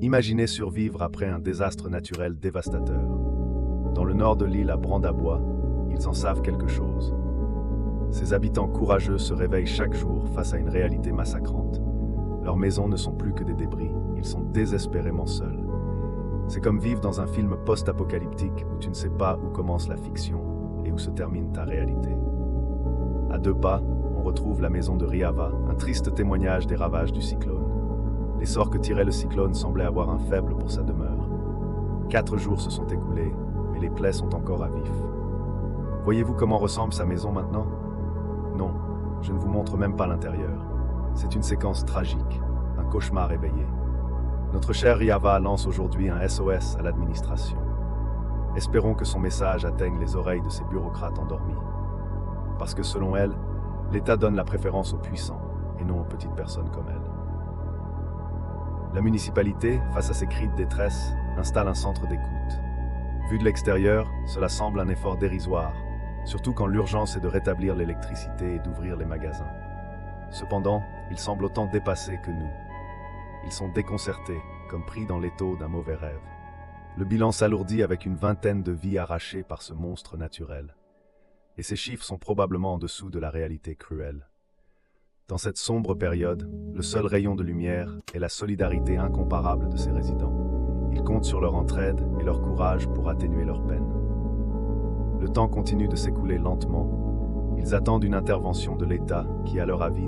Imaginez survivre après un désastre naturel dévastateur. Dans le nord de l'île à Brandebois, ils en savent quelque chose. Ces habitants courageux se réveillent chaque jour face à une réalité massacrante. Leurs maisons ne sont plus que des débris, ils sont désespérément seuls. C'est comme vivre dans un film post-apocalyptique où tu ne sais pas où commence la fiction et où se termine ta réalité. À 2 pas, on retrouve la maison de Riava, un triste témoignage des ravages du cyclone. Les sorts que tirait le cyclone semblaient avoir un faible pour sa demeure. 4 jours se sont écoulés, mais les plaies sont encore à vif. Voyez-vous comment ressemble sa maison maintenant? Non, je ne vous montre même pas l'intérieur. C'est une séquence tragique, un cauchemar éveillé. Notre cher Riava lance aujourd'hui un SOS à l'administration. Espérons que son message atteigne les oreilles de ces bureaucrates endormis. Parce que selon elle, l'État donne la préférence aux puissants et non aux petites personnes comme elle. La municipalité, face à ces cris de détresse, installe un centre d'écoute. Vu de l'extérieur, cela semble un effort dérisoire, surtout quand l'urgence est de rétablir l'électricité et d'ouvrir les magasins. Cependant, ils semblent autant dépassés que nous. Ils sont déconcertés, comme pris dans l'étau d'un mauvais rêve. Le bilan s'alourdit avec une vingtaine de vies arrachées par ce monstre naturel. Et ces chiffres sont probablement en dessous de la réalité cruelle. Dans cette sombre période, le seul rayon de lumière est la solidarité incomparable de ces résidents. Ils comptent sur leur entraide et leur courage pour atténuer leur peine. Le temps continue de s'écouler lentement. Ils attendent une intervention de l'État qui, à leur avis,